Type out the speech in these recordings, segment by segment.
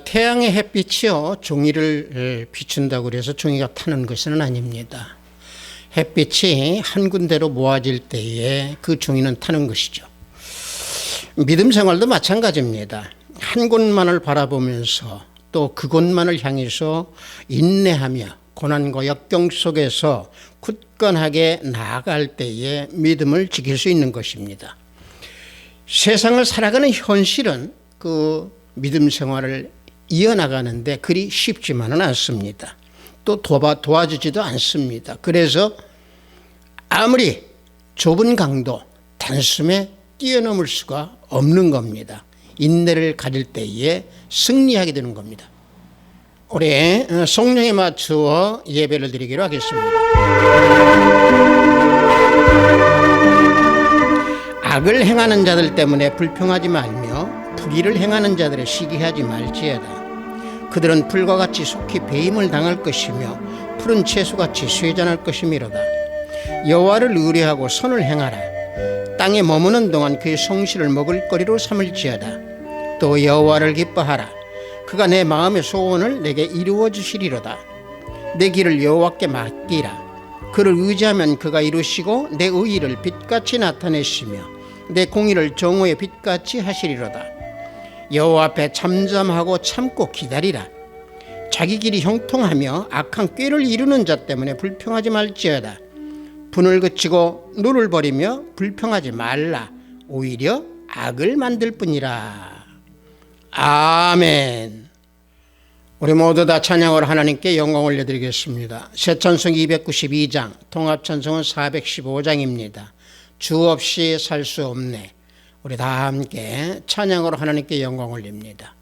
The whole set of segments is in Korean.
태양의 햇빛이요 종이를 비춘다고 해서 종이가 타는 것은 아닙니다. 햇빛이 한 군데로 모아질 때에 그 종이는 타는 것이죠. 믿음 생활도 마찬가지입니다. 한 곳만을 바라보면서 또 그곳만을 향해서 인내하며 고난과 역경 속에서 굳건하게 나아갈 때에 믿음을 지킬 수 있는 것입니다. 세상을 살아가는 현실은 그 믿음 생활을 이어나가는데 그리 쉽지만은 않습니다. 또 도와주지도 않습니다. 그래서 아무리 좁은 강도, 단숨에 뛰어넘을 수가 없는 겁니다. 인내를 가질 때에 승리하게 되는 겁니다. 우리 성령에 맞추어 예배를 드리기로 하겠습니다. 악을 행하는 자들 때문에 불평하지 말며 불의를 행하는 자들을 시기하지 말지어다. 그들은 풀과 같이 속히 배임을 당할 것이며 푸른 채소같이 쇠잔할 것이미로다. 여호와를 의뢰하고 선을 행하라. 땅에 머무는 동안 그의 성실을 먹을거리로 삼을지어다. 또 여호와를 기뻐하라. 그가 내 마음의 소원을 내게 이루어 주시리로다. 내 길을 여호와께 맡기라. 그를 의지하면 그가 이루시고 내 의의를 빛같이 나타내시며 내 공의를 정오의 빛같이 하시리로다. 여호와 앞에 잠잠하고 참고 기다리라. 자기 길이 형통하며 악한 꾀를 이루는 자 때문에 불평하지 말지어다. 분을 그치고 노를 버리며 불평하지 말라. 오히려 악을 만들 뿐이라. 아멘. 우리 모두 다 찬양으로 하나님께 영광 올려드리겠습니다. 새 찬송 292장, 통합 찬송은 415장입니다. 주 없이 살 수 없네. 우리 다 함께 찬양으로 하나님께 영광 올립니다.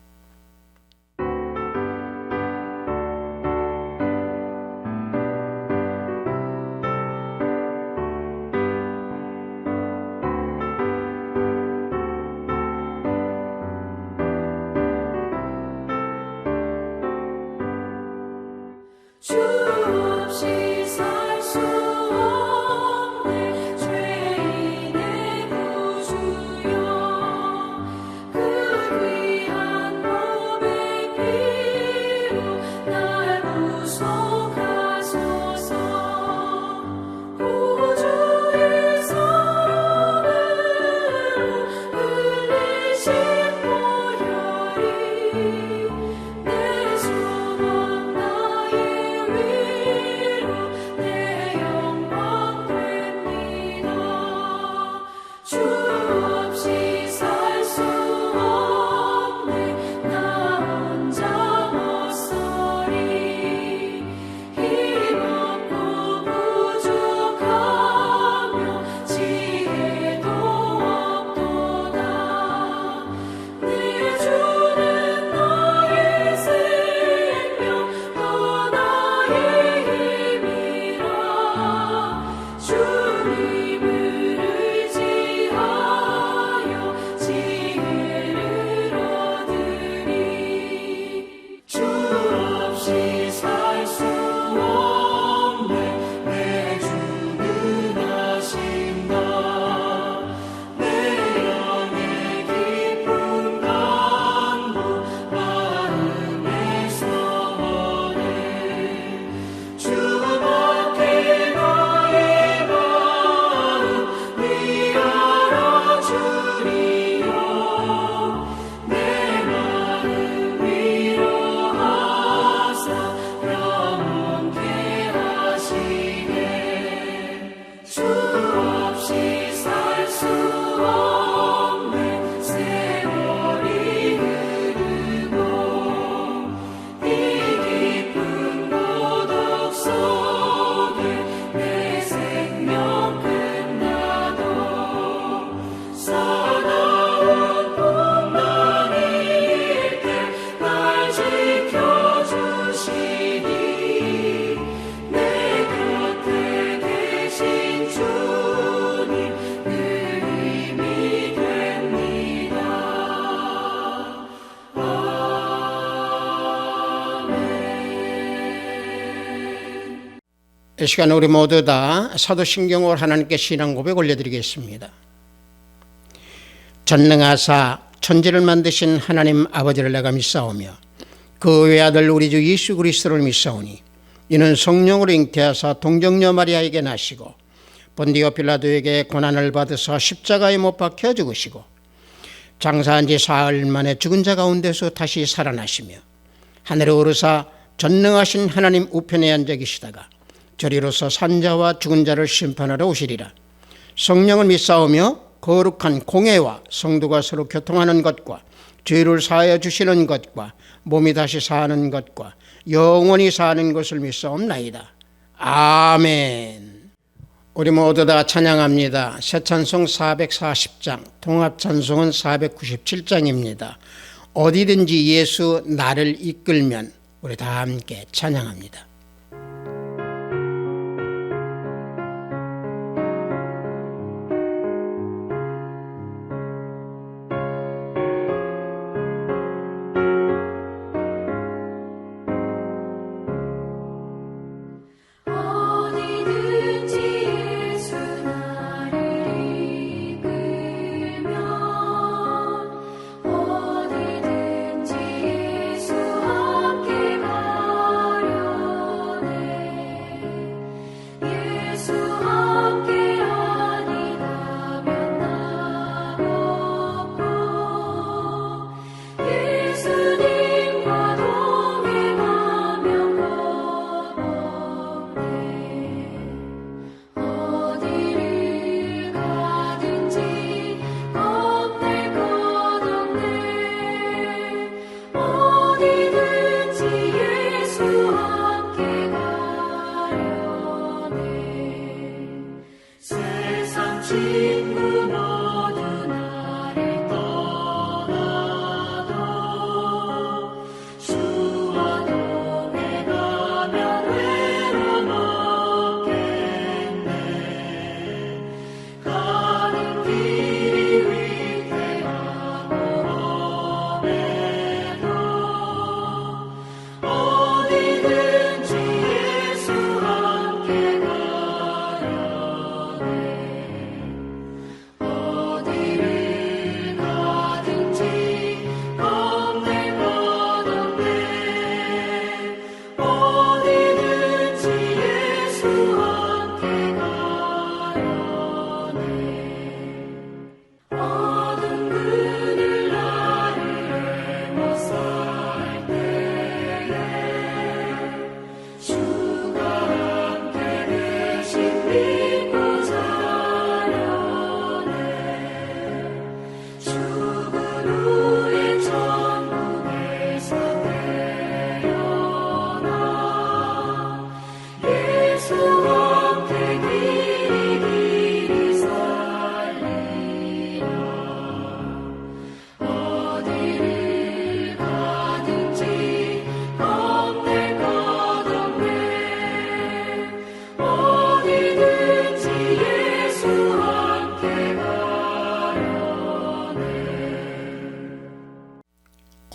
이 시간 우리 모두 다 사도신경으로 하나님께 신앙 고백 올려드리겠습니다. 전능하사 천지를 만드신 하나님 아버지를 내가 믿사오며 그 외아들 우리 주 예수 그리스도를 믿사오니 이는 성령으로 잉태하사 동정녀 마리아에게 나시고 본디오 빌라도에게 고난을 받으사 십자가에 못 박혀 죽으시고 장사한 지 사흘 만에 죽은 자 가운데서 다시 살아나시며 하늘에 오르사 전능하신 하나님 우편에 앉아 계시다가 저리로서 산자와 죽은 자를 심판하러 오시리라. 성령을 믿사오며 거룩한 공회와 성도가 서로 교통하는 것과 죄를 사하여 주시는 것과 몸이 다시 사는 것과 영원히 사는 것을 믿사옵나이다. 아멘. 우리 모두 다 찬양합니다. 새 찬송 440장, 통합 찬송은 497장입니다. 어디든지 예수 나를 이끌면 우리 다 함께 찬양합니다.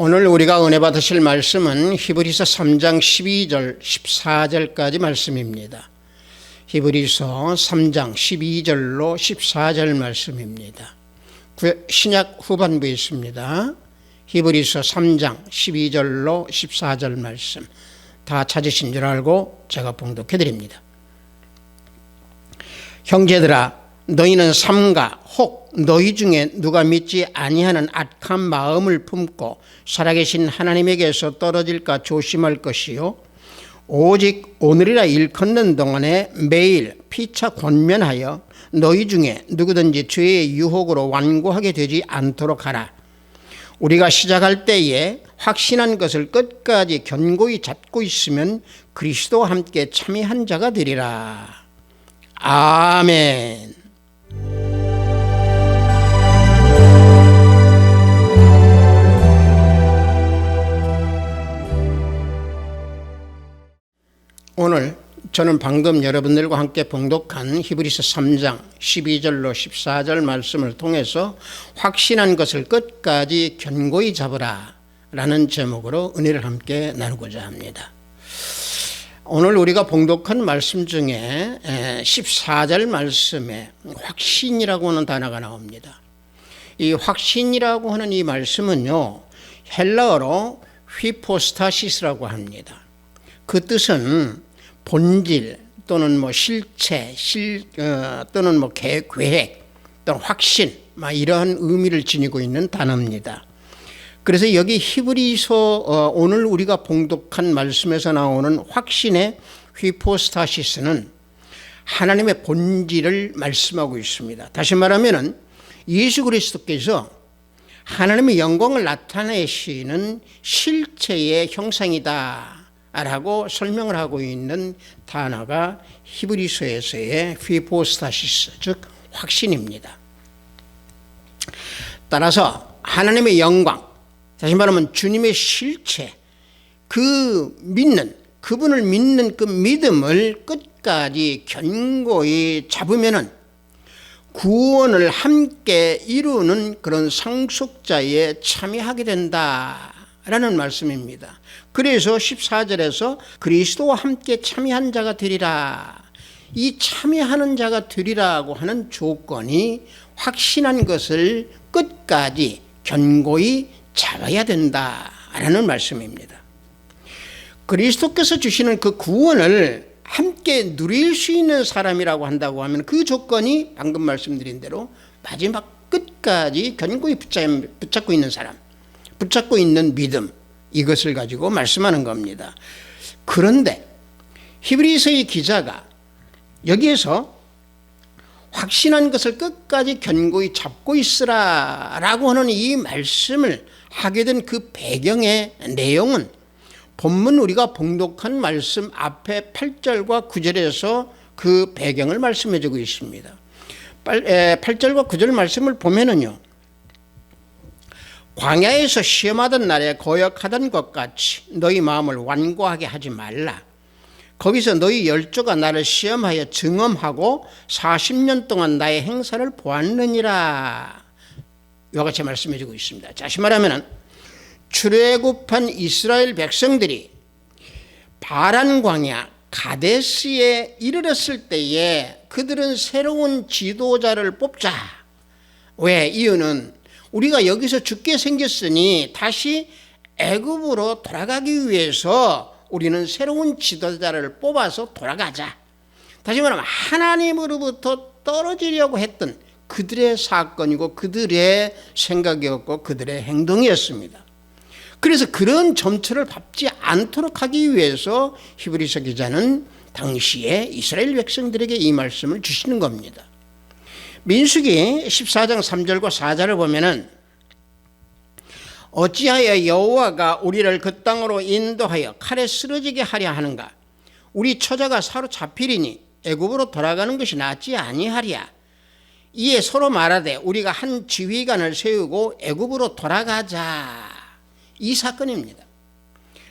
오늘 우리가 은혜 받으실 말씀은 히브리서 3장 12절 14절까지 말씀입니다. 히브리서 3장 12절로 14절 말씀입니다. 신약 후반부에 있습니다. 히브리서 3장 12절로 14절 말씀 다 찾으신 줄 알고 제가 봉독해 드립니다. 형제들아, 너희는 삼가 혹 너희 중에 누가 믿지 아니하는 악한 마음을 품고 살아계신 하나님에게서 떨어질까 조심할 것이요, 오직 오늘이라 일컫는 동안에 매일 피차 권면하여 너희 중에 누구든지 죄의 유혹으로 완고하게 되지 않도록 하라. 우리가 시작할 때에 확신한 것을 끝까지 견고히 잡고 있으면 그리스도와 함께 참여한 자가 되리라. 아멘. 오늘 저는 방금 여러분들과 함께 봉독한 히브리서 3장 12절로 14절 말씀을 통해서 확신한 것을 끝까지 견고히 잡으라 라는 제목으로 은혜를 함께 나누고자 합니다. 오늘 우리가 봉독한 말씀 중에 14절 말씀에 확신이라고 하는 단어가 나옵니다. 이 확신이라고 하는 이 말씀은요, 헬라어로 휘포스타시스라고 합니다. 그 뜻은 본질 또는 실체, 또는 계획 또는 확신, 이러한 의미를 지니고 있는 단어입니다. 그래서 여기 히브리서 오늘 우리가 봉독한 말씀에서 나오는 확신의 휘포스타시스는 하나님의 본질을 말씀하고 있습니다. 다시 말하면 예수 그리스도께서 하나님의 영광을 나타내시는 실체의 형상이다 라고 설명을 하고 있는 단어가 히브리서에서의 휘포스타시스, 즉 확신입니다. 따라서 하나님의 영광, 다시 말하면 주님의 실체, 그분을 믿는 그 믿음을 끝까지 견고히 잡으면은 구원을 함께 이루는 그런 상속자에 참여하게 된다라는 말씀입니다. 그래서 14절에서 그리스도와 함께 참여한 자가 되리라. 이 참여하는 자가 되리라고 하는 조건이 확신한 것을 끝까지 견고히 잡아야 된다라는 말씀입니다. 그리스도께서 주시는 그 구원을 함께 누릴 수 있는 사람이라고 한다고 하면 그 조건이 방금 말씀드린 대로 마지막 끝까지 견고히 붙잡고 있는 사람, 붙잡고 있는 믿음, 이것을 가지고 말씀하는 겁니다. 그런데 히브리서의 기자가 여기에서 확신한 것을 끝까지 견고히 잡고 있으라 라고 하는 이 말씀을 하게 된 그 배경의 내용은 본문 우리가 봉독한 말씀 앞에 8절과 9절에서 그 배경을 말씀해 주고 있습니다. 8절과 9절 말씀을 보면은요, 광야에서 시험하던 날에 거역하던 것 같이 너희 마음을 완고하게 하지 말라. 거기서 너희 열조가 나를 시험하여 증언하고 40년 동안 나의 행사를 보았느니라. 이와 같이 말씀해 주고 있습니다. 다시 말하면 출애굽한 이스라엘 백성들이 바란 광야 가데스에 이르렀을 때에 그들은 새로운 지도자를 뽑자. 왜? 이유는 우리가 여기서 죽게 생겼으니 다시 애굽으로 돌아가기 위해서 우리는 새로운 지도자를 뽑아서 돌아가자. 다시 말하면 하나님으로부터 떨어지려고 했던 그들의 사건이고 그들의 생각이었고 그들의 행동이었습니다. 그래서 그런 점처를 밟지 않도록 하기 위해서 히브리서 기자는 당시에 이스라엘 백성들에게 이 말씀을 주시는 겁니다. 민수기 14장 3절과 4절을 보면은 어찌하여 여호와가 우리를 그 땅으로 인도하여 칼에 쓰러지게 하려 하는가? 우리 처자가 사로잡히리니 애굽으로 돌아가는 것이 낫지 아니하랴. 이에 서로 말하되 우리가 한 지휘관을 세우고 애굽으로 돌아가자. 이 사건입니다.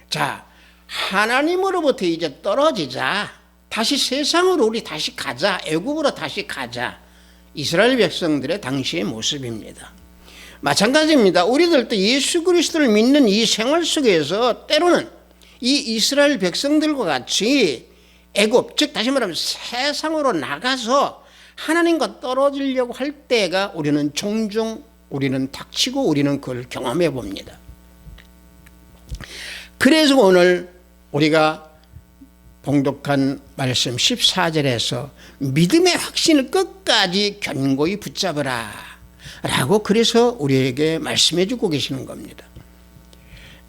자, 하나님으로부터 이제 떨어지자. 다시 세상으로 우리 다시 가자. 애굽으로 다시 가자. 이스라엘 백성들의 당시의 모습입니다. 마찬가지입니다. 우리들도 예수 그리스도를 믿는 이 생활 속에서 때로는 이 이스라엘 백성들과 같이 애굽, 즉 다시 말하면 세상으로 나가서 하나님과 떨어지려고 할 때가 우리는 종종 닥치고 우리는 그걸 경험해 봅니다. 그래서 오늘 우리가 봉독한 말씀 14절에서 믿음의 확신을 끝까지 견고히 붙잡으라 라고 그래서 우리에게 말씀해 주고 계시는 겁니다.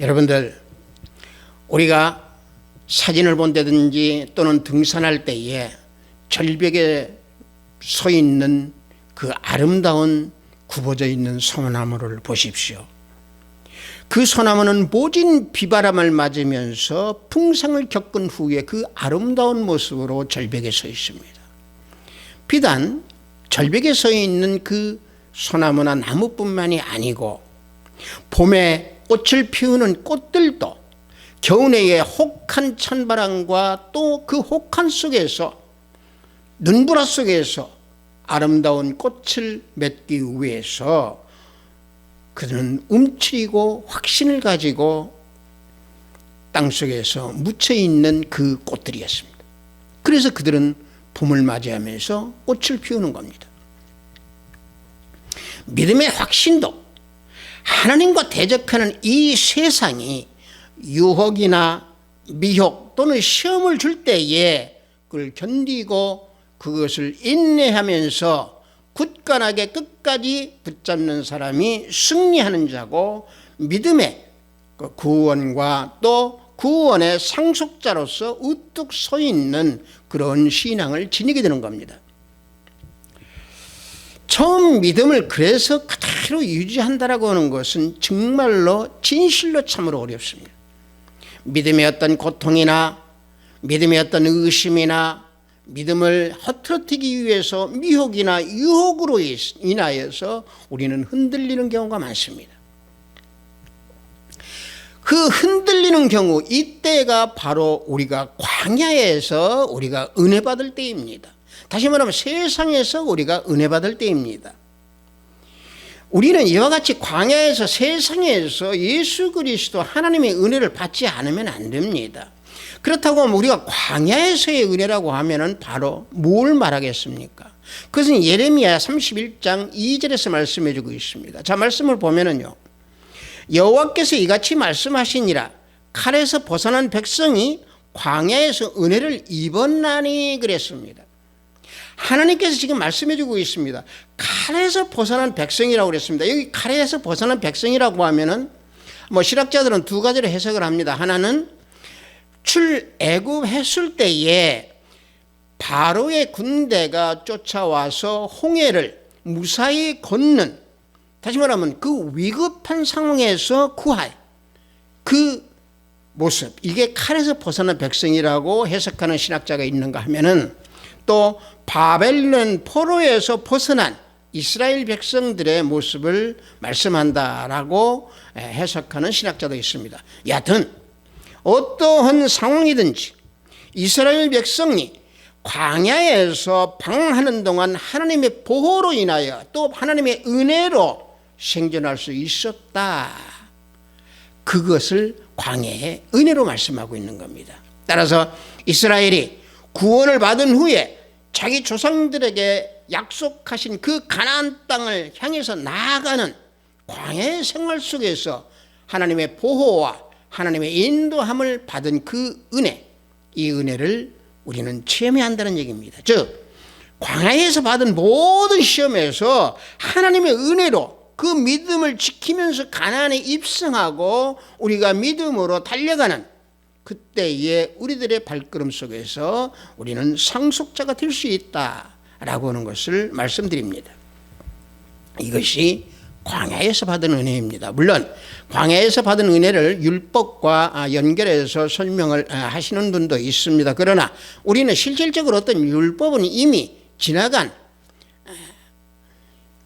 여러분들, 우리가 사진을 본다든지 또는 등산할 때에 절벽에 서 있는 그 아름다운 굽어져 있는 소나무를 보십시오. 그 소나무는 모진 비바람을 맞으면서 풍성을 겪은 후에 그 아름다운 모습으로 절벽에 서 있습니다. 비단 절벽에 서 있는 그 소나무나 나무뿐만이 아니고 봄에 꽃을 피우는 꽃들도 겨우내의 혹한 찬바람과 또 그 혹한 속에서 눈보라 속에서 아름다운 꽃을 맺기 위해서 그들은 움츠리고 확신을 가지고 땅속에서 묻혀있는 그 꽃들이었습니다. 그래서 그들은 봄을 맞이하면서 꽃을 피우는 겁니다. 믿음의 확신도 하나님과 대적하는 이 세상이 유혹이나 미혹 또는 시험을 줄 때에 그걸 견디고 그것을 인내하면서 굳건하게 끝까지 붙잡는 사람이 승리하는 자고 믿음의 구원과 또 구원의 상속자로서 우뚝 서 있는 그런 신앙을 지니게 되는 겁니다. 처음 믿음을 그래서 그대로 유지한다라고 하는 것은 정말로 진실로 참으로 어렵습니다. 믿음의 어떤 고통이나 믿음의 어떤 의심이나 믿음을 흐트러뜨리기 위해서 미혹이나 유혹으로 인하여서 우리는 흔들리는 경우가 많습니다. 그 흔들리는 경우, 이때가 바로 우리가 광야에서 우리가 은혜 받을 때입니다. 다시 말하면 세상에서 우리가 은혜 받을 때입니다. 우리는 이와 같이 광야에서 세상에서 예수 그리스도 하나님의 은혜를 받지 않으면 안 됩니다. 그렇다고 하면 우리가 광야에서의 은혜라고 하면은 바로 뭘 말하겠습니까? 그것은 예레미야 31장 2절에서 말씀해 주고 있습니다. 자, 말씀을 보면은요, 여호와께서 이같이 말씀하시니라. 칼에서 벗어난 백성이 광야에서 은혜를 입었나니 그랬습니다. 하나님께서 지금 말씀해 주고 있습니다. 칼에서 벗어난 백성이라고 그랬습니다. 여기 칼에서 벗어난 백성이라고 하면은 신학자들은 두 가지로 해석을 합니다. 하나는 출애굽했을 때에 바로의 군대가 쫓아와서 홍해를 무사히 건는, 다시 말하면 그 위급한 상황에서 구할 그 모습, 이게 칼에서 벗어난 백성이라고 해석하는 신학자가 있는가 하면은, 또 바벨론 포로에서 벗어난 이스라엘 백성들의 모습을 말씀한다라고 해석하는 신학자도 있습니다. 여하튼 어떠한 상황이든지 이스라엘 백성이 광야에서 방황하는 동안 하나님의 보호로 인하여 또 하나님의 은혜로 생존할 수 있었다. 그것을 광야의 은혜로 말씀하고 있는 겁니다. 따라서 이스라엘이 구원을 받은 후에 자기 조상들에게 약속하신 그 가나안 땅을 향해서 나아가는 광야의 생활 속에서 하나님의 보호와 하나님의 인도함을 받은 그 은혜, 이 은혜를 우리는 체험해야 한다는 얘기입니다. 즉 광야에서 받은 모든 시험에서 하나님의 은혜로 그 믿음을 지키면서 가나안에 입성하고 우리가 믿음으로 달려가는 그때의 우리들의 발걸음 속에서 우리는 상속자가 될 수 있다라고 하는 것을 말씀드립니다. 이것이 광야에서 받은 은혜입니다. 물론 광야에서 받은 은혜를 율법과 연결해서 설명을 하시는 분도 있습니다. 그러나 우리는 실질적으로 어떤 율법은 이미 지나간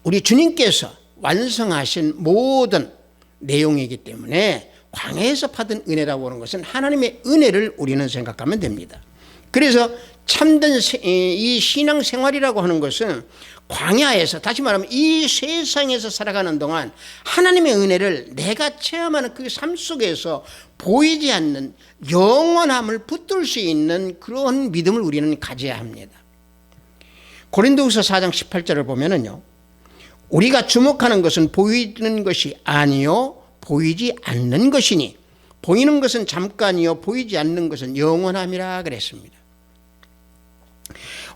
우리 주님께서 완성하신 모든 내용이기 때문에 광야에서 받은 은혜라고 하는 것은 하나님의 은혜를 우리는 생각하면 됩니다. 그래서 참된 이 신앙생활이라고 하는 것은 광야에서, 다시 말하면 이 세상에서 살아가는 동안 하나님의 은혜를 내가 체험하는 그 삶 속에서 보이지 않는 영원함을 붙들 수 있는 그런 믿음을 우리는 가져야 합니다. 고린도후서 4장 18절을 보면은요, 우리가 주목하는 것은 보이는 것이 아니요 보이지 않는 것이니 보이는 것은 잠깐이요 보이지 않는 것은 영원함이라 그랬습니다.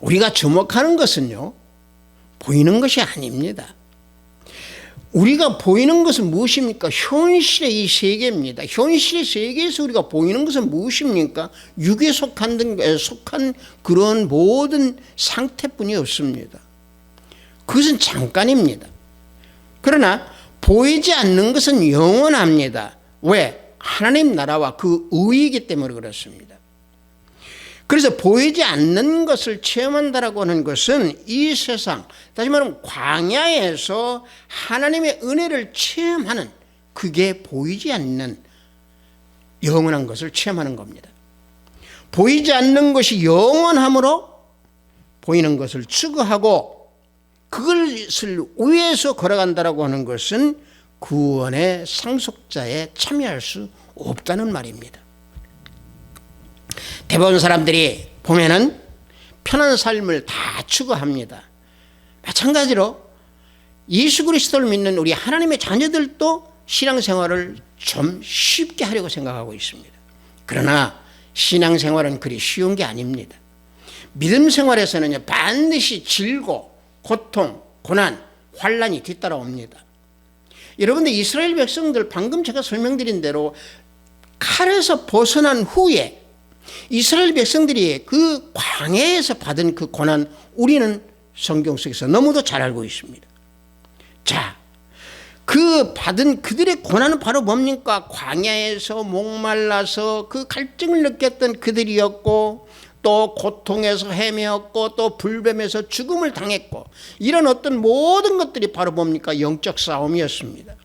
우리가 주목하는 것은요 보이는 것이 아닙니다. 우리가 보이는 것은 무엇입니까? 현실의 이 세계입니다. 현실의 세계에서 우리가 보이는 것은 무엇입니까? 육에 속한 그런 모든 상태뿐이 없습니다. 그것은 잠깐입니다. 그러나 보이지 않는 것은 영원합니다. 왜? 하나님 나라와 그 의이기 때문에 그렇습니다. 그래서 보이지 않는 것을 체험한다라고 하는 것은 이 세상, 다시 말하면 광야에서 하나님의 은혜를 체험하는, 그게 보이지 않는 영원한 것을 체험하는 겁니다. 보이지 않는 것이 영원함으로 보이는 것을 추구하고 그것을 위해서 걸어간다라고 하는 것은 구원의 상속자에 참여할 수 없다는 말입니다. 대부분 사람들이 보면은 편한 삶을 다 추구합니다. 마찬가지로 예수 그리스도를 믿는 우리 하나님의 자녀들도 신앙생활을 좀 쉽게 하려고 생각하고 있습니다. 그러나 신앙생활은 그리 쉬운 게 아닙니다. 믿음 생활에서는 반드시 질고 고통, 고난, 환난이 뒤따라옵니다. 여러분들 이스라엘 백성들 방금 제가 설명드린 대로 칼에서 벗어난 후에 이스라엘 백성들이 그 광야에서 받은 그 고난 우리는 성경 속에서 너무도 잘 알고 있습니다. 자, 그 받은 그들의 고난은 바로 뭡니까? 광야에서 목말라서 그 갈증을 느꼈던 그들이었고 또 고통에서 헤매었고 또 불뱀에서 죽음을 당했고 이런 어떤 모든 것들이 바로 뭡니까? 영적 싸움이었습니다.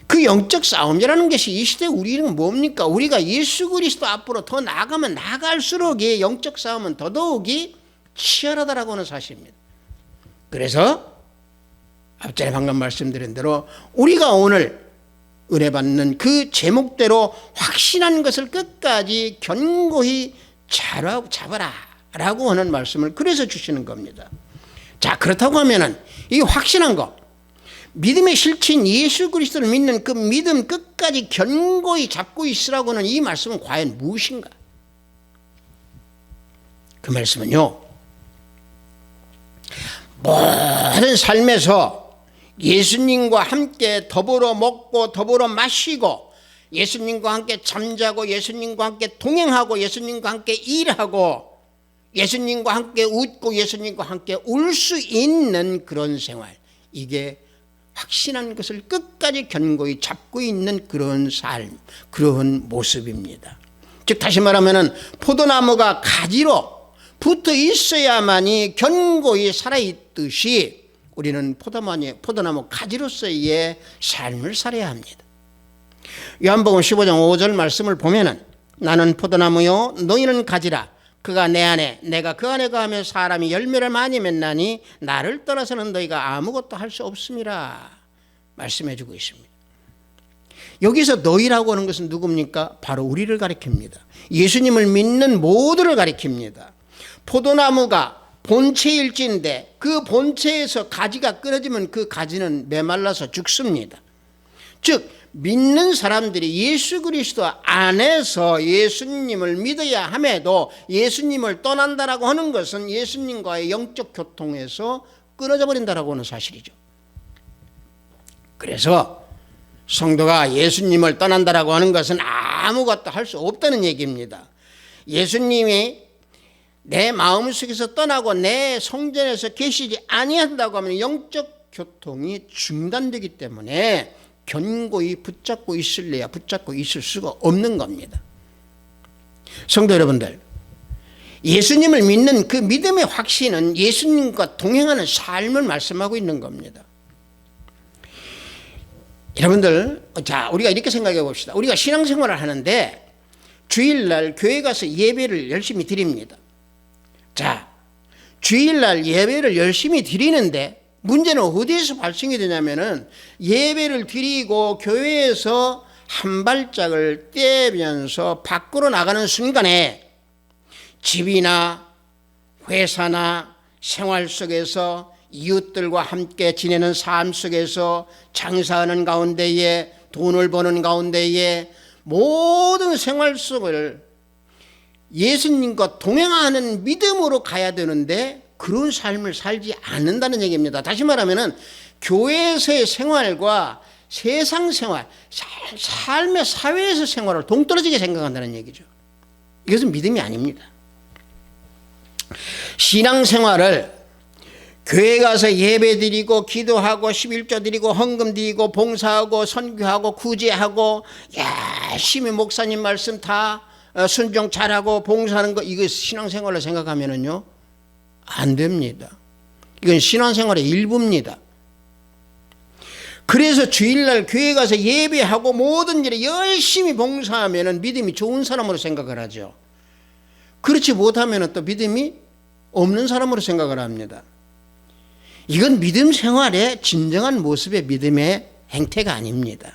그 영적 싸움이라는 것이 이 시대 우리는 뭡니까? 우리가 예수 그리스도 앞으로 더 나아가면 나갈수록 이 영적 싸움은 더더욱이 치열하다라고 하는 사실입니다. 그래서 앞전에 방금 말씀드린 대로 우리가 오늘 은혜 받는 그 제목대로 확신한 것을 끝까지 견고히 잡아라 라고 하는 말씀을 그래서 주시는 겁니다. 자, 그렇다고 하면은 이 확신한 거, 믿음의 실체인 예수 그리스도를 믿는 그 믿음 끝까지 견고히 잡고 있으라고 하는 이 말씀은 과연 무엇인가? 그 말씀은요, 모든 삶에서 예수님과 함께 더불어 먹고 더불어 마시고 예수님과 함께 잠자고 예수님과 함께 동행하고 예수님과 함께 일하고 예수님과 함께 웃고 예수님과 함께 울 수 있는 그런 생활, 이게 확신한 것을 끝까지 견고히 잡고 있는 그런 삶, 그런 모습입니다. 즉 다시 말하면 포도나무가 가지로 붙어 있어야만이 견고히 살아있듯이 우리는 포도나무 가지로서의 삶을 살아야 합니다. 요한복음 15장 5절 말씀을 보면은 나는 포도나무요 너희는 가지라 그가 내 안에 내가 그 안에 거하며 사람이 열매를 많이 맺나니 나를 떠나서는 너희가 아무것도 할 수 없음이라 말씀해 주고 있습니다. 여기서 너희라고 하는 것은 누굽니까? 바로 우리를 가리킵니다. 예수님을 믿는 모두를 가리킵니다. 포도나무가 본체일지인데 그 본체에서 가지가 끊어지면 그 가지는 메말라서 죽습니다. 즉 믿는 사람들이 예수 그리스도 안에서 예수님을 믿어야 함에도 예수님을 떠난다라고 하는 것은 예수님과의 영적 교통에서 끊어져 버린다라고 하는 사실이죠. 그래서 성도가 예수님을 떠난다라고 하는 것은 아무것도 할 수 없다는 얘기입니다. 예수님이 내 마음속에서 떠나고 내 성전에서 계시지 아니한다고 하면 영적 교통이 중단되기 때문에 견고히 붙잡고 있을래야 붙잡고 있을 수가 없는 겁니다. 성도 여러분들, 예수님을 믿는 그 믿음의 확신은 예수님과 동행하는 삶을 말씀하고 있는 겁니다. 여러분들, 자, 우리가 이렇게 생각해 봅시다. 우리가 신앙생활을 하는데 주일날 교회 가서 예배를 열심히 드립니다. 자, 주일날 예배를 열심히 드리는데 문제는 어디에서 발생이 되냐면은 예배를 드리고 교회에서 한 발짝을 떼면서 밖으로 나가는 순간에 집이나 회사나 생활 속에서 이웃들과 함께 지내는 삶 속에서 장사하는 가운데에 돈을 버는 가운데에 모든 생활 속을 예수님과 동행하는 믿음으로 가야 되는데 그런 삶을 살지 않는다는 얘기입니다. 다시 말하면 교회에서의 생활과 세상 생활, 삶의 사회에서 생활을 동떨어지게 생각한다는 얘기죠. 이것은 믿음이 아닙니다. 신앙생활을 교회 가서 예배 드리고 기도하고 11조 드리고 헌금 드리고 봉사하고 선교하고 구제하고 열심히 목사님 말씀 다 순종 잘하고 봉사하는 거, 이거 신앙생활로 생각하면은요 안 됩니다. 이건 신앙생활의 일부입니다. 그래서 주일날 교회 가서 예배하고 모든 일에 열심히 봉사하면 믿음이 좋은 사람으로 생각을 하죠. 그렇지 못하면 또 믿음이 없는 사람으로 생각을 합니다. 이건 믿음 생활의 진정한 모습의 믿음의 행태가 아닙니다.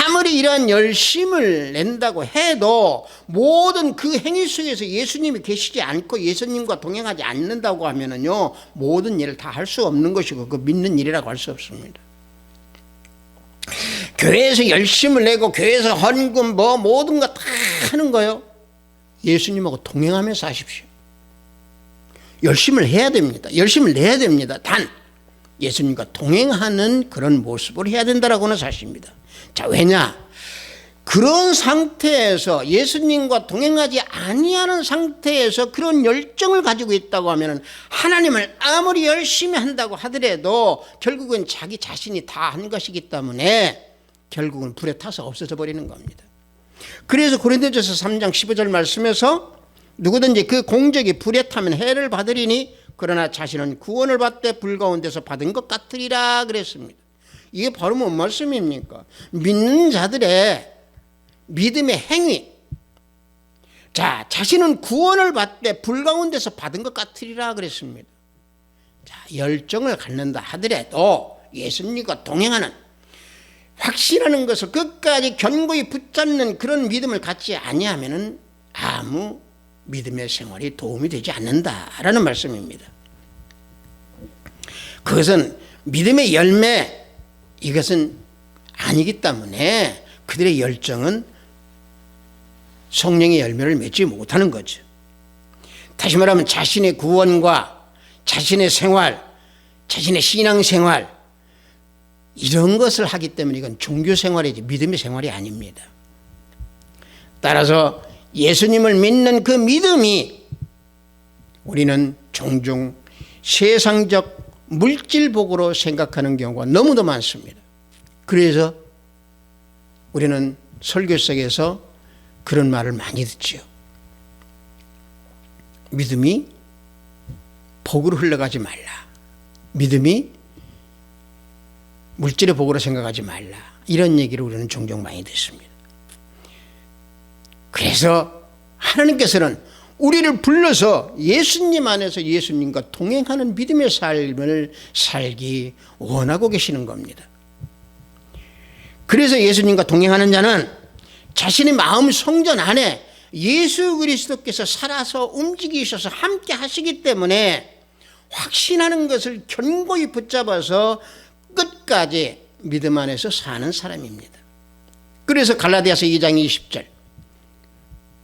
아무리 이러한 열심을 낸다고 해도 모든 그 행위 속에서 예수님이 계시지 않고 예수님과 동행하지 않는다고 하면은요 모든 일을 다 할 수 없는 것이고 그 믿는 일이라고 할 수 없습니다. 교회에서 열심을 내고 교회에서 헌금 모든 거 다 하는 거요. 예수님하고 동행하면서 하십시오. 열심을 해야 됩니다. 열심을 내야 됩니다. 단 예수님과 동행하는 그런 모습을 해야 된다라고는 사실입니다. 자, 왜냐? 그런 상태에서 예수님과 동행하지 아니하는 상태에서 그런 열정을 가지고 있다고 하면 하나님을 아무리 열심히 한다고 하더라도 결국은 자기 자신이 다 한 것이기 때문에 결국은 불에 타서 없어져 버리는 겁니다. 그래서 고린도전서 3장 15절 말씀에서 누구든지 그 공적이 불에 타면 해를 받으리니 그러나 자신은 구원을 받되 불 가운데서 받은 것 같으리라 그랬습니다. 이게 바로 뭔 말씀입니까? 믿는 자들의 믿음의 행위. 자, 자신은 구원을 받되 불 가운데서 받은 것 같으리라 그랬습니다. 자, 열정을 갖는다 하더라도 예수님과 동행하는, 확신하는 것을 끝까지 견고히 붙잡는 그런 믿음을 갖지 아니하면은 아무 믿음의 생활이 도움이 되지 않는다라는 말씀입니다. 그것은 믿음의 열매, 이것은 아니기 때문에 그들의 열정은 성령의 열매를 맺지 못하는 거죠. 다시 말하면 자신의 구원과 자신의 생활, 자신의 신앙생활 이런 것을 하기 때문에 이건 종교생활이지 믿음의 생활이 아닙니다. 따라서 예수님을 믿는 그 믿음이 우리는 종종 세상적 물질복으로 생각하는 경우가 너무도 많습니다. 그래서 우리는 설교 속에서 그런 말을 많이 듣죠. 믿음이 복으로 흘러가지 말라. 믿음이 물질의 복으로 생각하지 말라. 이런 얘기를 우리는 종종 많이 듣습니다. 그래서 하나님께서는 우리를 불러서 예수님 안에서 예수님과 동행하는 믿음의 삶을 살기 원하고 계시는 겁니다. 그래서 예수님과 동행하는 자는 자신의 마음 성전 안에 예수 그리스도께서 살아서 움직이셔서 함께 하시기 때문에 확신하는 것을 견고히 붙잡아서 끝까지 믿음 안에서 사는 사람입니다. 그래서 갈라디아서 2장 20절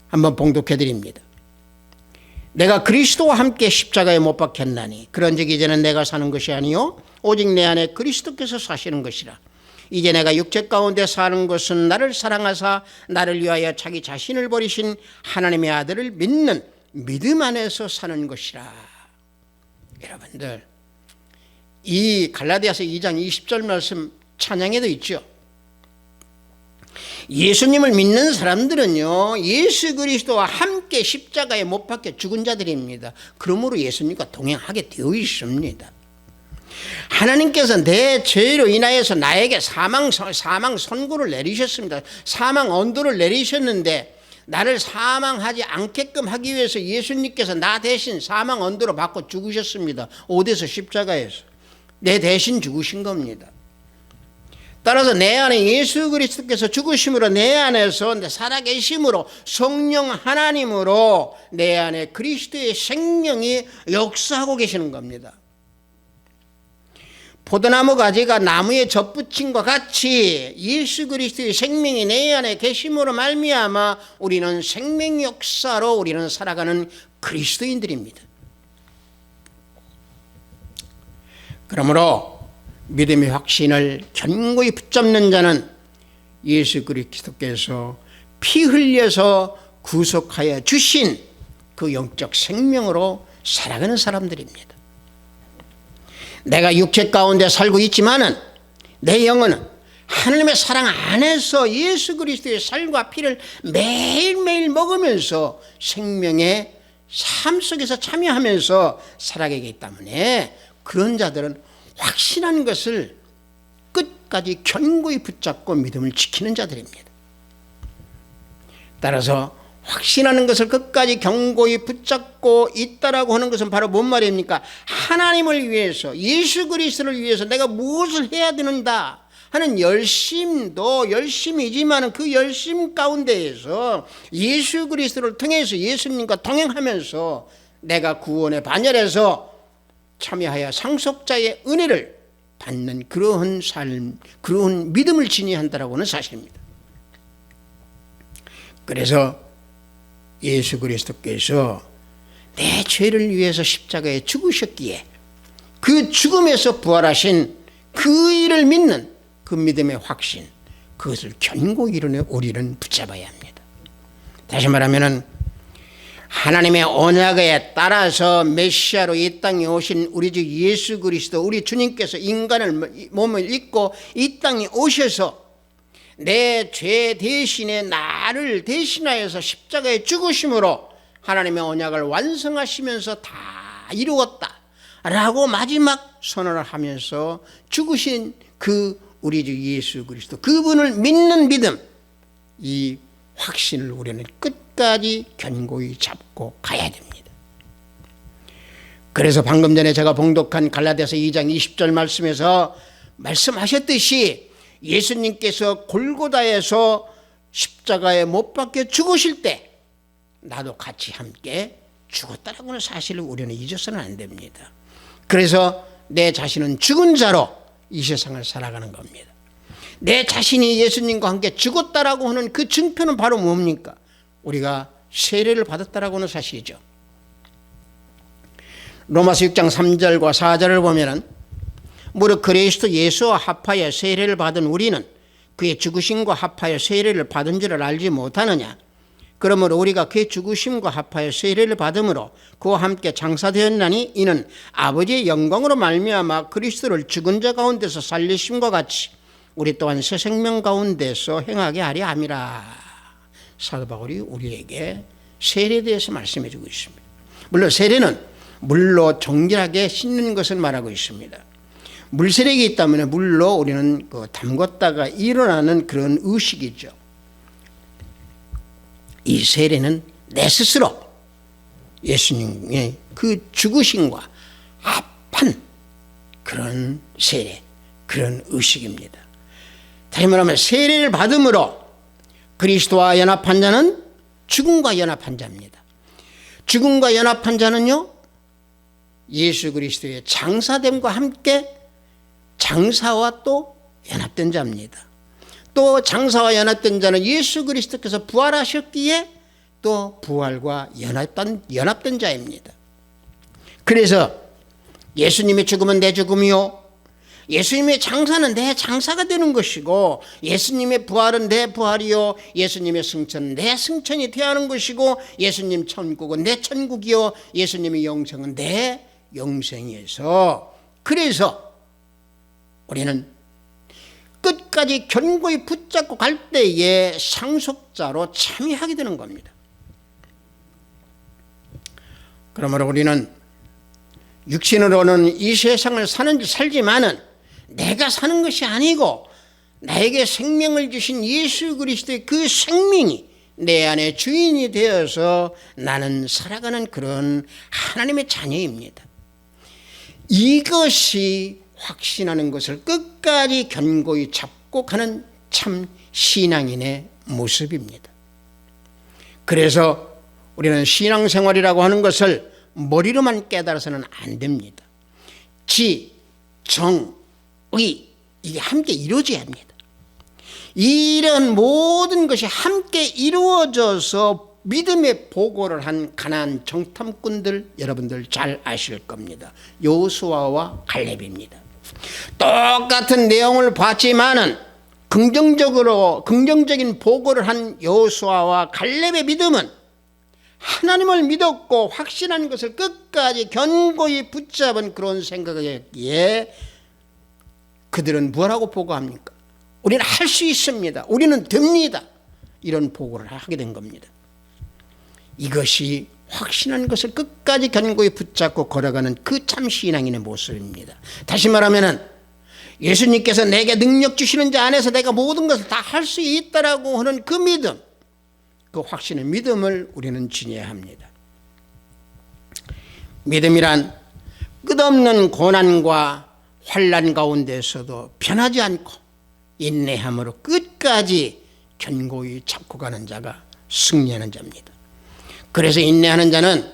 한번 봉독해 드립니다. 내가 그리스도와 함께 십자가에 못 박혔나니 그런즉 이제는 내가 사는 것이 아니요 오직 내 안에 그리스도께서 사시는 것이라. 이제 내가 육체 가운데 사는 것은 나를 사랑하사 나를 위하여 자기 자신을 버리신 하나님의 아들을 믿는 믿음 안에서 사는 것이라. 여러분들, 이 갈라디아서 2장 20절 말씀 찬양에도 있죠. 예수님을 믿는 사람들은요, 예수 그리스도와 함께 십자가에 못 박혀 죽은 자들입니다. 그러므로 예수님과 동행하게 되어 있습니다. 하나님께서 내 죄로 인하여서 나에게 사망 선고를 내리셨습니다. 사망 언도를 내리셨는데 나를 사망하지 않게끔 하기 위해서 예수님께서 나 대신 사망 언도로 받고 죽으셨습니다. 오대서 십자가에서 내 대신 죽으신 겁니다. 따라서 내 안에 예수 그리스도께서 죽으심으로 내 안에서 살아계심으로 성령 하나님으로 내 안에 그리스도의 생명이 역사하고 계시는 겁니다. 포도나무 가지가 나무에 접붙임과 같이 예수 그리스도의 생명이 내 안에 계심으로 말미암아 우리는 생명 역사로 우리는 살아가는 그리스도인들입니다. 그러므로 믿음의 확신을 견고히 붙잡는 자는 예수 그리스도께서 피 흘려서 구속하여 주신 그 영적 생명으로 살아가는 사람들입니다. 내가 육체 가운데 살고 있지만은 내 영혼은 하나님의 사랑 안에서 예수 그리스도의 살과 피를 매일매일 먹으면서 생명의 삶 속에서 참여하면서 살아가기 때문에 그런 자들은 확신한 것을 끝까지 견고히 붙잡고 믿음을 지키는 자들입니다. 따라서 확신하는 것을 끝까지 견고히 붙잡고 있다라고 하는 것은 바로 뭔 말입니까? 하나님을 위해서, 예수 그리스도를 위해서 내가 무엇을 해야 되는가 하는 열심도 열심이지만 그 열심 가운데에서 예수 그리스도를 통해서 예수님과 동행하면서 내가 구원의 반열에서 참여하여 상속자의 은혜를 받는 그러한 삶, 그러한 믿음을 지녀야 한다라고 하는 사실입니다. 그래서 예수 그리스도께서 내 죄를 위해서 십자가에 죽으셨기에 그 죽음에서 부활하신 그 일을 믿는 그 믿음의 확신, 그것을 견고히 이루는 우리는 붙잡아야 합니다. 다시 말하면 하나님의 언약에 따라서 메시아로 이 땅에 오신 우리 주 예수 그리스도, 우리 주님께서 인간을 몸을 입고 이 땅에 오셔서 내 죄 대신에 나를 대신하여서 십자가에 죽으심으로 하나님의 언약을 완성하시면서 다 이루었다 라고 마지막 선언을 하면서 죽으신 그 우리 주 예수 그리스도, 그분을 믿는 믿음, 이 확신을 우리는 끝까지 견고히 잡고 가야 됩니다. 그래서 방금 전에 제가 봉독한 갈라디아서 2장 20절 말씀에서 말씀하셨듯이 예수님께서 골고다에서 십자가에 못 박혀 죽으실 때 나도 같이 함께 죽었다라고 하는 사실을 우리는 잊어서는 안 됩니다. 그래서 내 자신은 죽은 자로 이 세상을 살아가는 겁니다. 내 자신이 예수님과 함께 죽었다라고 하는 그 증표는 바로 뭡니까? 우리가 세례를 받았다라고 하는 사실이죠. 로마서 6장 3절과 4절을 보면은 무릇 그리스도 예수와 합하여 세례를 받은 우리는 그의 죽으심과 합하여 세례를 받은 줄을 알지 못하느냐? 그러므로 우리가 그의 죽으심과 합하여 세례를 받음으로 그와 함께 장사되었나니 이는 아버지의 영광으로 말미암아 그리스도를 죽은 자 가운데서 살리심과 같이 우리 또한 새 생명 가운데서 행하게 하려 함이라. 사도 바울이 우리에게 세례에 대해서 말씀해 주고 있습니다. 물론 세례는 물로 정결하게 씻는 것을 말하고 있습니다. 물세례가 있다면 물로 우리는 담궜다가 일어나는 그런 의식이죠. 이 세례는 내 스스로 예수님의 그 죽으심과 합한 그런 세례, 그런 의식입니다. 다시 말하면 세례를 받음으로 그리스도와 연합한 자는 죽음과 연합한 자입니다. 죽음과 연합한 자는요, 예수 그리스도의 장사됨과 함께 장사와 또 연합된 자입니다. 또 장사와 연합된 자는 예수 그리스도께서 부활하셨기에 또 부활과 연합된 자입니다. 그래서 예수님의 죽음은 내 죽음이요, 예수님의 장사는 내 장사가 되는 것이고, 예수님의 부활은 내 부활이요, 예수님의 승천은 내 승천이 되어야 하는 것이고, 예수님 천국은 내 천국이요, 예수님의 영생은 내 영생이어서, 그래서 우리는 끝까지 견고히 붙잡고 갈 때에 상속자로 참여하게 되는 겁니다. 그러므로 우리는 육신으로는 이 세상을 살지만은 내가 사는 것이 아니고 나에게 생명을 주신 예수 그리스도의 그 생명이 내 안에 주인이 되어서 나는 살아가는 그런 하나님의 자녀입니다. 이것이 확신하는 것을 끝까지 견고히 잡고 가는 참 신앙인의 모습입니다. 그래서 우리는 신앙생활이라고 하는 것을 머리로만 깨달아서는 안 됩니다. 지, 정, 의, 이게 함께 이루어져야 합니다. 이런 모든 것이 함께 이루어져서 믿음의 보고를 한 가나안 정탐꾼들 여러분들 잘 아실 겁니다. 여호수아와 갈렙입니다. 똑같은 내용을 봤지만은 긍정적인 보고를 한 여호수아와 갈렙의 믿음은 하나님을 믿었고 확신한 것을 끝까지 견고히 붙잡은 그런 생각이었기에 그들은 뭐라고 보고합니까? 우리는 할 수 있습니다. 우리는 됩니다. 이런 보고를 하게 된 겁니다. 이것이 확신한 것을 끝까지 견고히 붙잡고 걸어가는 그 참 신앙인의 모습입니다. 다시 말하면 예수님께서 내게 능력 주시는 자 안에서 내가 모든 것을 다 할 수 있다라고 하는 그 믿음, 그 확신의 믿음을 우리는 지녀야 합니다. 믿음이란 끝없는 고난과 환난 가운데서도 변하지 않고 인내함으로 끝까지 견고히 잡고 가는 자가 승리하는 자입니다. 그래서 인내하는 자는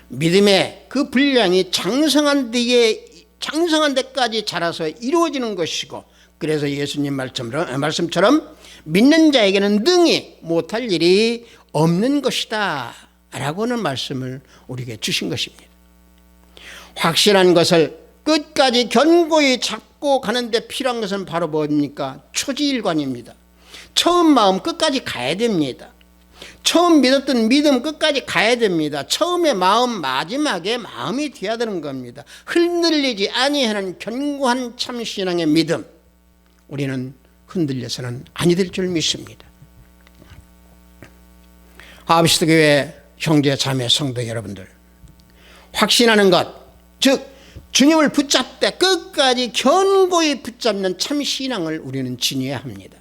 믿음의 그 분량이 장성한 뒤에 장성한 데까지 자라서 이루어지는 것이고, 그래서 예수님 말씀처럼 믿는 자에게는 능히 못할 일이 없는 것이다 라고는 말씀을 우리에게 주신 것입니다. 확실한 것을 끝까지 견고히 잡고 가는데 필요한 것은 바로 뭡니까? 초지일관입니다. 처음 마음 끝까지 가야 됩니다. 처음 믿었던 믿음 끝까지 가야 됩니다. 처음에 마음, 마지막에 마음이 돼야 되는 겁니다. 흔들리지 아니하는 견고한 참신앙의 믿음, 우리는 흔들려서는 아니 될 줄 믿습니다. 하브시드 교회 형제 자매 성도 여러분들, 확신하는 것, 즉 주님을 붙잡되 끝까지 견고히 붙잡는 참신앙을 우리는 지녀야 합니다.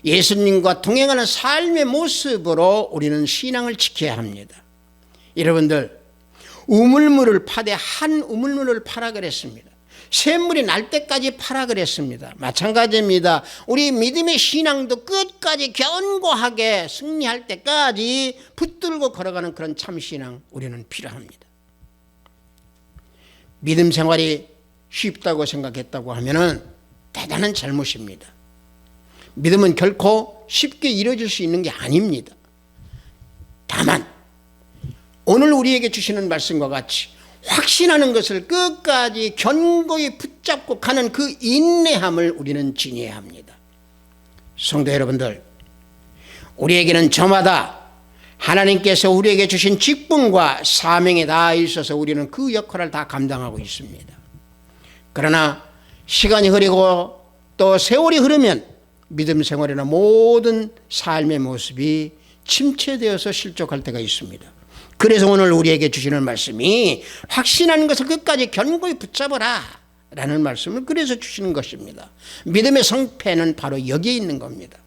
예수님과 동행하는 삶의 모습으로 우리는 신앙을 지켜야 합니다. 여러분들, 우물물을 파되 한 우물물을 파라 그랬습니다. 샘물이 날 때까지 파라 그랬습니다. 마찬가지입니다. 우리 믿음의 신앙도 끝까지 견고하게 승리할 때까지 붙들고 걸어가는 그런 참신앙 우리는 필요합니다. 믿음 생활이 쉽다고 생각했다고 하면 대단한 잘못입니다. 믿음은 결코 쉽게 이루어질 수 있는 게 아닙니다. 다만 오늘 우리에게 주시는 말씀과 같이 확신하는 것을 끝까지 견고히 붙잡고 가는 그 인내함을 우리는 지녀야 합니다. 성도 여러분들, 우리에게는 저마다 하나님께서 우리에게 주신 직분과 사명에 다 있어서 우리는 그 역할을 다 감당하고 있습니다. 그러나 시간이 흐르고 또 세월이 흐르면 믿음 생활이나 모든 삶의 모습이 침체되어서 실족할 때가 있습니다. 그래서 오늘 우리에게 주시는 말씀이 확신하는 것을 끝까지 견고히 붙잡아라 라는 말씀을 그래서 주시는 것입니다. 믿음의 성패는 바로 여기에 있는 겁니다.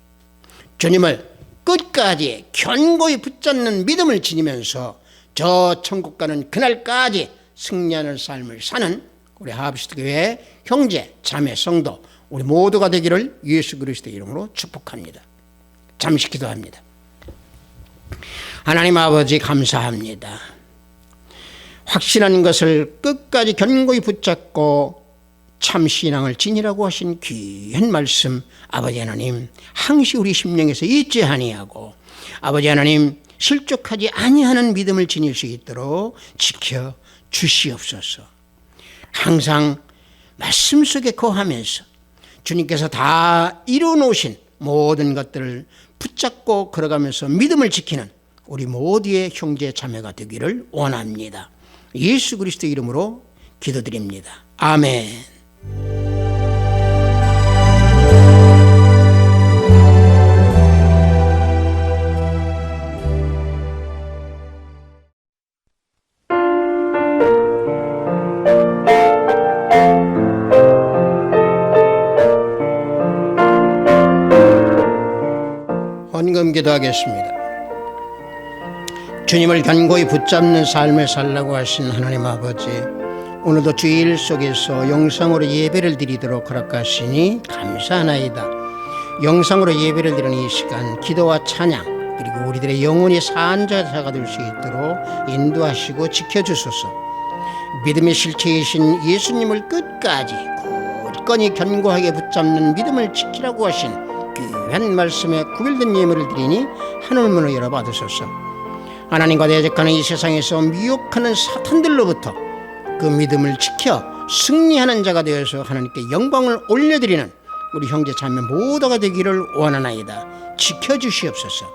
주님을 끝까지 견고히 붙잡는 믿음을 지니면서 저 천국 가는 그날까지 승리하는 삶을 사는 우리 하브시드 교회 형제 자매 성도 우리 모두가 되기를 예수 그리스도의 이름으로 축복합니다. 잠시 기도합니다. 하나님 아버지, 감사합니다. 확신한 것을 끝까지 견고히 붙잡고 참신앙을 지니라고 하신 귀한 말씀, 아버지 하나님 항시 우리 심령에서 잊지 아니하고 아버지 하나님 실족하지 아니하는 믿음을 지닐 수 있도록 지켜 주시옵소서. 항상 말씀 속에 거하면서 주님께서 다 이루어놓으신 모든 것들을 붙잡고 걸어가면서 믿음을 지키는 우리 모두의 형제 자매가 되기를 원합니다. 예수 그리스도 이름으로 기도드립니다. 아멘. 헌금 기도하겠습니다. 주님을 견고히 붙잡는 삶을 살라고 하신 하나님 아버지, 오늘도 주일 속에서 영상으로 예배를 드리도록 허락하시니 감사하나이다. 영상으로 예배를 드리는 이 시간 기도와 찬양 그리고 우리들의 영혼이 산자가 될 수 있도록 인도하시고 지켜주소서. 믿음의 실체이신 예수님을 끝까지 굳건히 견고하게 붙잡는 믿음을 지키라고 하신 귀한 말씀에 구별된 예물을 드리니 하늘문을 열어 받으소서. 하나님과 대적하는 이 세상에서 미혹하는 사탄들로부터 그 믿음을 지켜 승리하는 자가 되어서 하나님께 영광을 올려드리는 우리 형제 자매 모두가 되기를 원하나이다. 지켜주시옵소서.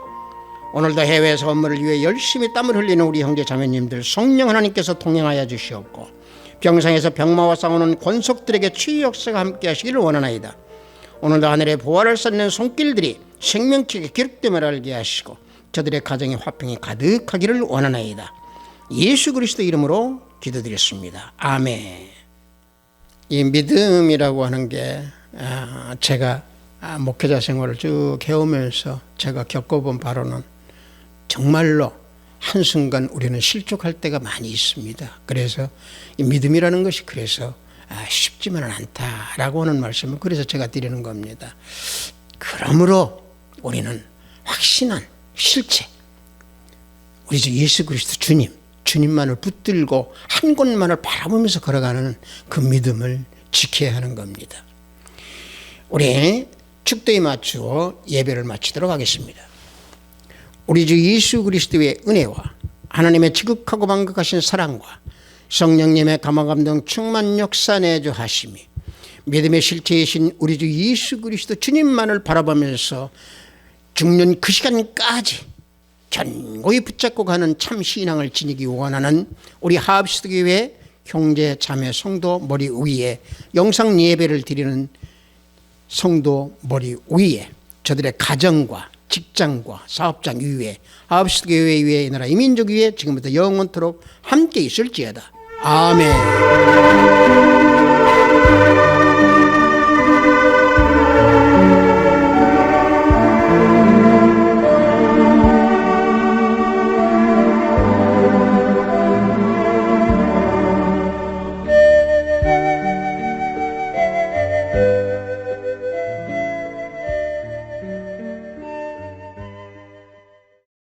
오늘도 해외에서 업무를 위해 열심히 땀을 흘리는 우리 형제 자매님들 성령 하나님께서 동행하여 주시옵고 병상에서 병마와 싸우는 권속들에게 치유 역사가 함께 하시기를 원하나이다. 오늘도 하늘의 보화를 쌓는 손길들이 생명책에 기록됨을 알게 하시고 저들의 가정에 화평이 가득하기를 원하나이다. 예수 그리스도 이름으로 기도드렸습니다. 아멘. 이 믿음이라고 하는 게 제가 목회자 생활을 쭉 해오면서 제가 겪어본 바로는 정말로 한순간 우리는 실족할 때가 많이 있습니다. 그래서 이 믿음이라는 것이 그래서 쉽지만은 않다라고 하는 말씀을 그래서 제가 드리는 겁니다. 그러므로 우리는 확신한 실체, 우리 주 예수 그리스도 주님, 주님만을 붙들고 한 곳만을 바라보면서 걸어가는 그 믿음을 지켜야 하는 겁니다. 우리 축도에 맞추어 예배를 마치도록 하겠습니다. 우리 주 예수 그리스도의 은혜와 하나님의 지극하고 만극하신 사랑과 성령님의 감화감동 충만 역사 내주하심이 믿음의 실체이신 우리 주 예수 그리스도 주님만을 바라보면서 죽는 그 시간까지 견고히 붙잡고 가는 참 신앙을 지니기 원하는 우리 하합시도교회 형제 자매 성도 머리 위에 영상 예배를 드리는 성도 머리 위에 저들의 가정과 직장과 사업장 위에 하합시도교회 위에 이 나라 이민족 위에 지금부터 영원토록 함께 있을지어다. 아멘.